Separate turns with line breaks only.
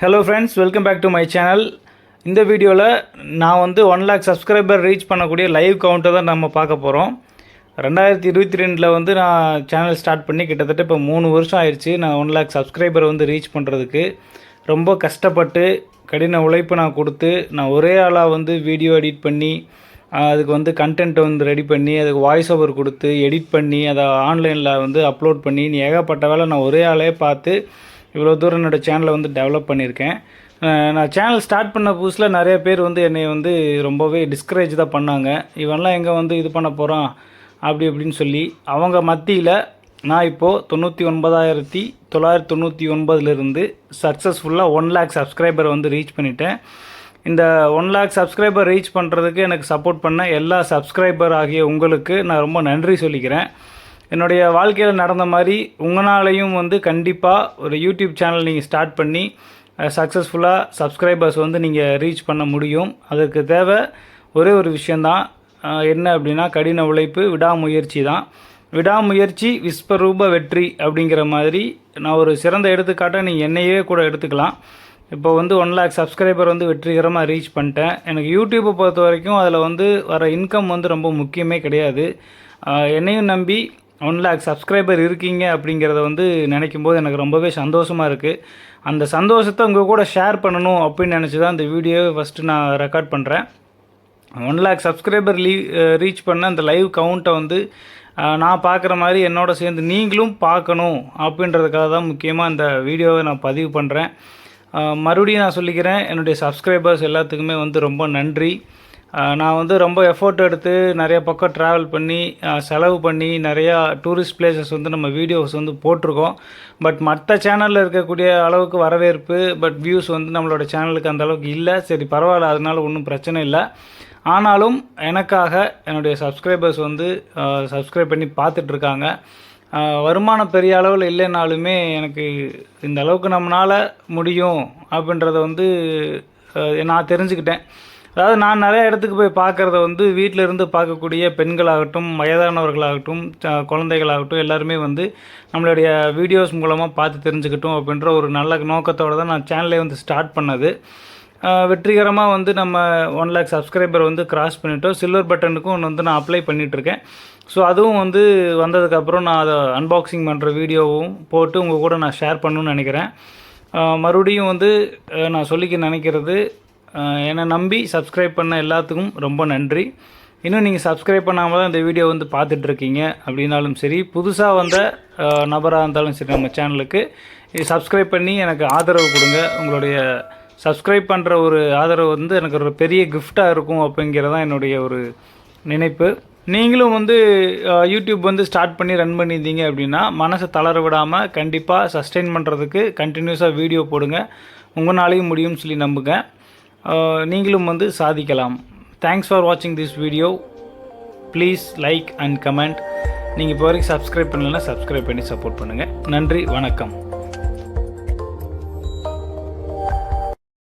Hello friends, welcome back to my channel. இந்த வீடியோவில் நான் வந்து 1 லேக் சப்ஸ்கிரைபர் ரீச் பண்ணக்கூடிய லைவ் கவுண்ட்டை தான் நம்ம பார்க்க போகிறோம். 2022 வந்து நான் சேனல் ஸ்டார்ட் பண்ணி கிட்டத்தட்ட இப்போ 3 வருஷம் ஆயிடுச்சு. நான் 1 லேக் சப்ஸ்கிரைபர் வந்து ரீச் பண்ணுறதுக்கு ரொம்ப கஷ்டப்பட்டு கடின உழைப்பு நான் கொடுத்து, நான் ஒரே ஆளாக வந்து வீடியோ எடிட் பண்ணி, அதுக்கு வந்து கண்டென்ட் வந்து ரெடி பண்ணி, அதுக்கு வாய்ஸ் ஓவர் கொடுத்து எடிட் பண்ணி, அதை ஆன்லைனில் வந்து அப்லோட் பண்ணி, ஏகப்பட்ட வேலை நான் ஒரே ஆளே பார்த்து இவ்வளோ தூரம் என்னோடய சேனலை வந்து டெவலப் பண்ணியிருக்கேன். நான் சேனல் ஸ்டார்ட் பண்ண புதுசில் நிறைய பேர் வந்து என்னை வந்து ரொம்பவே டிஸ்கரேஜ் தான் பண்ணாங்க. இவன்லாம் எங்கே வந்து இது பண்ண போகிறான் அப்படி அப்படின்னு சொல்லி. அவங்க மத்தியில் நான் இப்போது 99,999 சக்ஸஸ்ஃபுல்லாக 1 லேக் சப்ஸ்கிரைபர் வந்து ரீச் பண்ணிட்டேன். இந்த 1 லேக் சப்ஸ்கிரைபர் ரீச் பண்ணுறதுக்கு எனக்கு சப்போர்ட் பண்ண எல்லா சப்ஸ்கிரைபர் ஆகிய உங்களுக்கு நான் ரொம்ப நன்றி சொல்லிக்கிறேன். என்னுடைய வாழ்க்கையில் நடந்த மாதிரி உங்களாலையும் வந்து கண்டிப்பாக ஒரு யூடியூப் சேனல் நீங்கள் ஸ்டார்ட் பண்ணி சக்ஸஸ்ஃபுல்லாக சப்ஸ்கிரைபர்ஸ் வந்து நீங்கள் ரீச் பண்ண முடியும். அதுக்கு தேவை ஒரே ஒரு விஷயந்தான். என்ன அப்படின்னா கடின உழைப்பு, விடாமுயற்சி தான். விடாமுயற்சி விஸ்வரூப வெற்றி அப்படிங்கிற மாதிரி நான் ஒரு சிறந்த எடுத்துக்காட்டாக நீங்கள் என்னையே கூட எடுத்துக்கலாம். இப்போ வந்து 1 லேக் சப்ஸ்கிரைபர் வந்து வெற்றிகரமாக ரீச் பண்ணிட்டேன். எனக்கு யூடியூப்பை பொறுத்த வரைக்கும் அதில் வந்து வர இன்கம் வந்து ரொம்ப முக்கியமே கிடையாது. என்னையும் நம்பி 1 லேக் சப்ஸ்கிரைபர் இருக்கீங்க அப்படிங்கிறத வந்து நினைக்கும் போது எனக்கு ரொம்பவே சந்தோஷமாக இருக்குது. அந்த சந்தோஷத்தை உங்கள் கூட ஷேர் பண்ணணும் அப்படின்னு நினச்சி தான் இந்த வீடியோவை ஃபஸ்ட்டு நான் ரெக்கார்ட் பண்ணுறேன். 1 லேக் சப்ஸ்கிரைபர் ரீச் பண்ண அந்த லைவ் கவுண்ட்டை வந்து நான் பார்க்குற மாதிரி என்னோட சேர்ந்து நீங்களும் பார்க்கணும் அப்படின்றதுக்காக தான் முக்கியமாக இந்த வீடியோவை நான் பதிவு பண்ணுறேன். மறுபடியும் நான் சொல்லிக்கிறேன், என்னுடைய சப்ஸ்கிரைபர்ஸ் எல்லாத்துக்குமே வந்து ரொம்ப நன்றி. நான் வந்து ரொம்ப எஃபோர்ட் எடுத்து நிறைய பக்கம் ட்ராவல் பண்ணி செலவு பண்ணி நிறையா டூரிஸ்ட் பிளேசஸ் வந்து நம்ம வீடியோஸ் வந்து போட்டிருக்கோம். பட் மற்ற சேனலில் இருக்கக்கூடிய அளவுக்கு வரவேற்பு, பட் வியூஸ் வந்து நம்மளோட சேனலுக்கு அந்த அளவுக்கு இல்லை. சரி, பரவாயில்ல, அதனால ஒன்றும் பிரச்சனை இல்லை. ஆனாலும் எனக்காக என்னுடைய சப்ஸ்கிரைபர்ஸ் வந்து சப்ஸ்கிரைப் பண்ணி பார்த்துட்ருக்காங்க. வருமானம் பெரிய அளவில் இல்லைனாலுமே எனக்கு இந்த அளவுக்கு நம்மளால் முடியும் அப்படின்றத வந்து நான் தெரிஞ்சுக்கிட்டேன். அதாவது நான் நிறைய இடத்துக்கு போய் பார்க்குறத வந்து வீட்டில் இருந்து பார்க்கக்கூடிய பெண்களாகட்டும், வயதானவர்களாகட்டும், குழந்தைகளாகட்டும் எல்லாருமே வந்து நம்மளுடைய வீடியோஸ் மூலமாக பார்த்து தெரிஞ்சுக்கிட்டோம் அப்படின்ற ஒரு நல்ல நோக்கத்தோடு தான் நான் சேனலே வந்து ஸ்டார்ட் பண்ணது. வெற்றிகரமாக வந்து நம்ம 1 லேக் சப்ஸ்கிரைபர் வந்து கிராஸ் பண்ணிட்டோம். சில்வர் பட்டனுக்கும் வந்து நான் அப்ளை பண்ணிகிட்ருக்கேன். ஸோ அதுவும் வந்து வந்ததுக்கப்புறம் நான் அதை அன்பாக்சிங் பண்ணுற வீடியோவும் போட்டு உங்கள் கூட நான் ஷேர் பண்ணணுன்னு நினைக்கிறேன். மறுபடியும் வந்து நான் சொல்லிக்க நினைக்கிறது, என்னை நம்பி சப்ஸ்கிரைப் பண்ண எல்லாத்துக்கும் ரொம்ப நன்றி. இன்னும் நீங்கள் சப்ஸ்கிரைப் பண்ணாமல் தான் இந்த வீடியோ வந்து பார்த்துட்ருக்கீங்க அப்படின்னாலும் சரி, புதுசாக வந்த நபராக இருந்தாலும் சரி, நம்ம சேனலுக்கு சப்ஸ்கிரைப் பண்ணி எனக்கு ஆதரவு கொடுங்க. உங்களுடைய சப்ஸ்கிரைப் பண்ணுற ஒரு ஆதரவு வந்து எனக்கு ஒரு பெரிய கிஃப்டாக இருக்கும் அப்படிங்கிறதான் என்னுடைய ஒரு நினைப்பு. நீங்களும் வந்து யூடியூப் வந்து ஸ்டார்ட் பண்ணி ரன் பண்ணியிருந்தீங்க அப்படின்னா மனசை தளர விடாமல் கண்டிப்பாக சஸ்டெயின் பண்ணுறதுக்கு கண்டினியூஸாக வீடியோ போடுங்க. உங்களாலையும் முடியும்னு சொல்லி நம்புங்க. நீங்களும் வந்து சாதிக்கலாம். தேங்க்ஸ் ஃபார் வாட்சிங் this video. Please like and comment. நீங்கள் இப்போ வரைக்கும் சப்ஸ்கிரைப் பண்ணலைன்னா சப்ஸ்கிரைப் பண்ணி சப்போர்ட் பண்ணுங்கள். நன்றி, வணக்கம்.